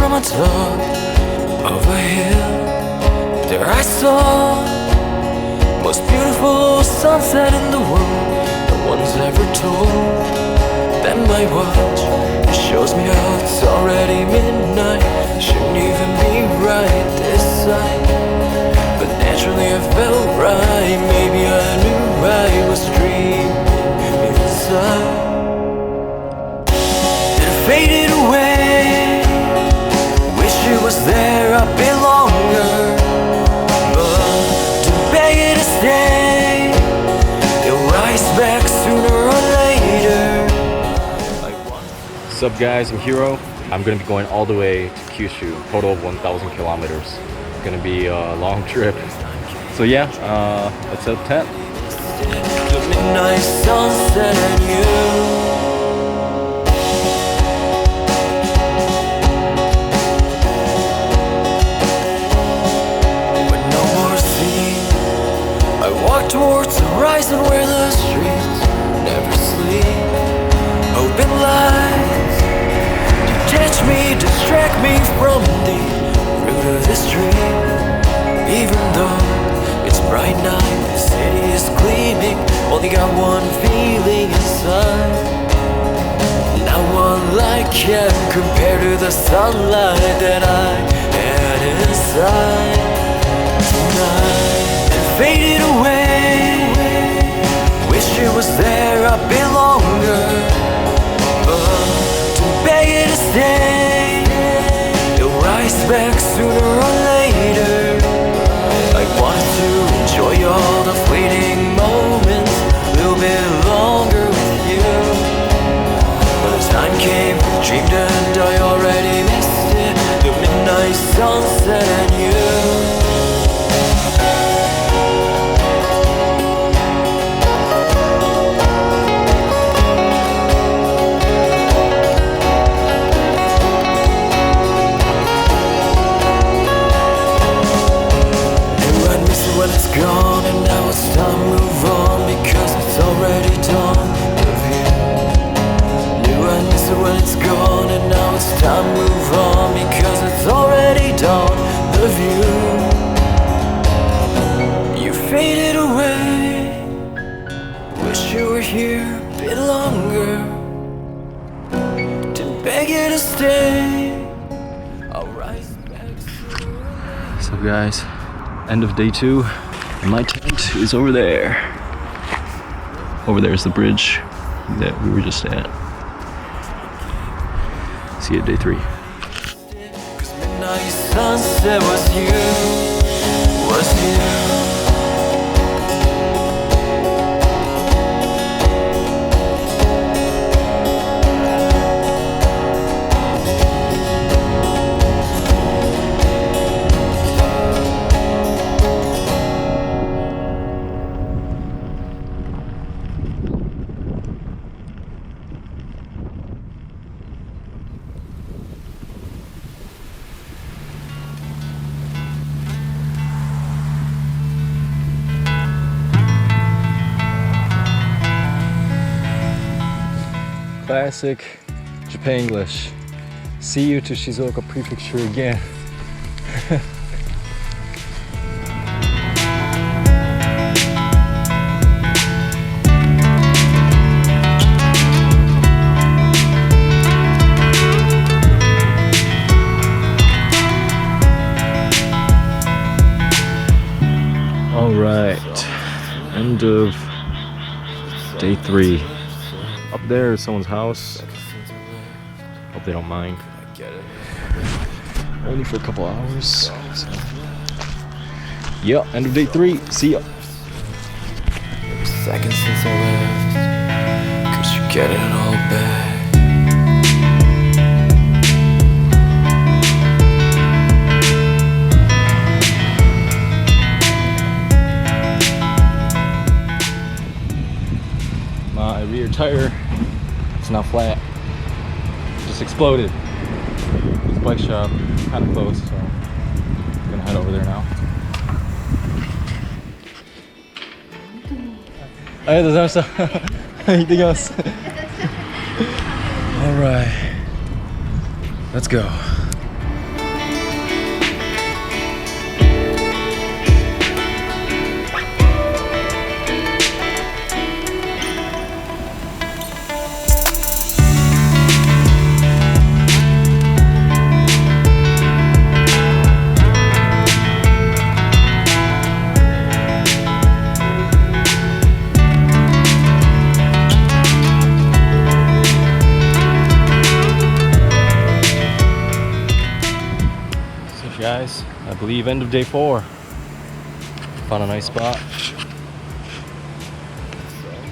from a top of a hill. There I saw most beautiful sunset in the world, no one's ever told. Then my watch, it shows me how it's already midnight. Shouldn't even be right this side, but naturally I felt right. Maybe I knew I was dreaming inside. It faded away, wish it was there a bit longer, but to beg it to stay, it'll rise back sooner or later. What's up guys, I'm Hiro. I'm gonna be going all the way to Kyushu, total of 1,000 kilometers. It's gonna be a long trip. So yeah, let's set up tent. The midnight sunset and you. With no more sea, I walk towards the horizon where the streets never sleep. Open lights to catch me, distract me from the root of this dream. Even though it's bright night, the city is gleaming, only got one feeling inside. Not one light can compare to the sunlight that I had inside. Tonight it faded away, wish it was there a bit longer, but to beg it to stay, it'll rise back sooner or later. I wanted to enjoy all the fleeting moments a little bit longer with you, but the time came, dreamed and I already missed it. The midnight sunset and you. When it's gone and now it's time to move on, because it's already dawn of you. Knew I'd miss it when it's gone and now it's time to move on, because it's already dawn of you. You faded away, wish you were here a bit longer, to beg you to stay. I'll rise back soon. What's up guys? End of day 2, and my tent is over there. Over there is the bridge that we were just at. See you at day 3. 'Cause midnight sunset was you, was you. Classic Japanglish. See you to Shizuoka Prefecture again. All right, end of day 3. Up there is someone's house. Hope they don't mind. Only for a couple hours. So. Yeah, end of day 3. See ya. Seconds since I left, could you get it all back? My rear tire is now flat. Just exploded. This bike shop kind of close, so I'm gonna head over there now. ありがとうございました。行ってきます。Alright, let's go. guys, I believe end of day 4. Found a nice spot.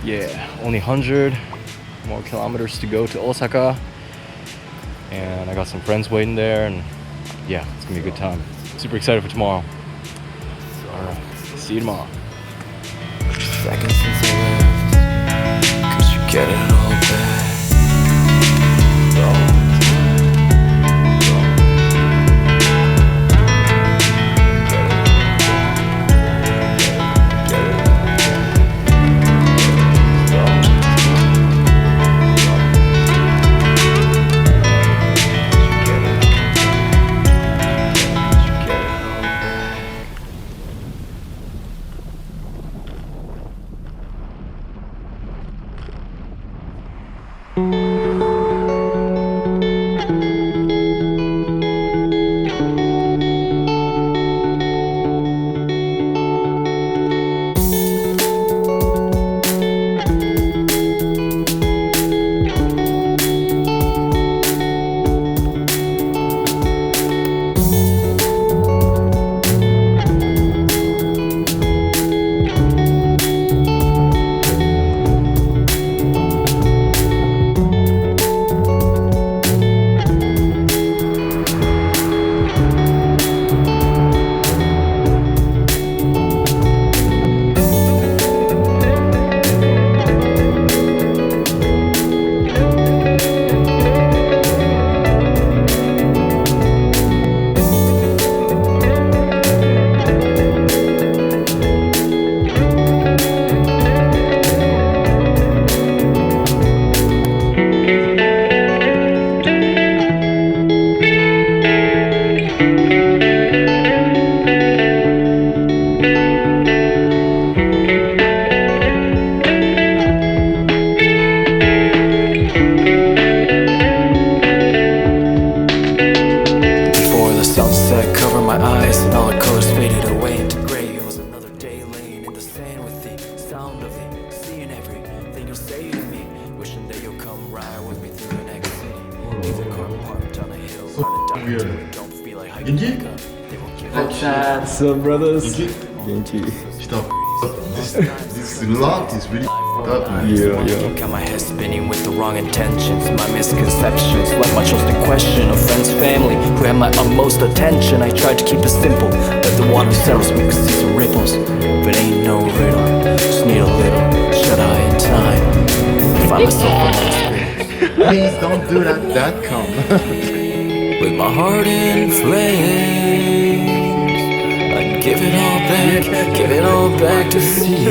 Yeah, only 100 more kilometers to go to Osaka. And I got some friends waiting there, and yeah, it's gonna be a good time. Super excited for tomorrow. Alright, see you tomorrow. Seconds since I left, could you get it all back? What's up, brothers? Genki. This lot is really up, man. Yeah. Got my head spinning with the wrong intentions. My misconceptions left my chosen question of friends, family who had my utmost attention. I tried to keep it simple, let the water settle so we could see some ripples. But ain't no riddle, just need a little shut-eye in time. Find myself on the street. Please don't do that. That come. With my heart in flames, I'd give it all back to see you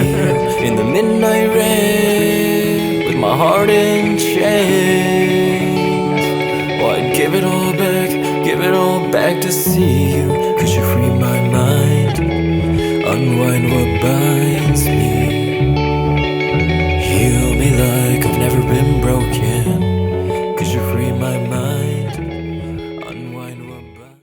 in the midnight rain. With my heart in chains, oh, I'd give it all back to see you. Could you free my mind, unwind what binds me?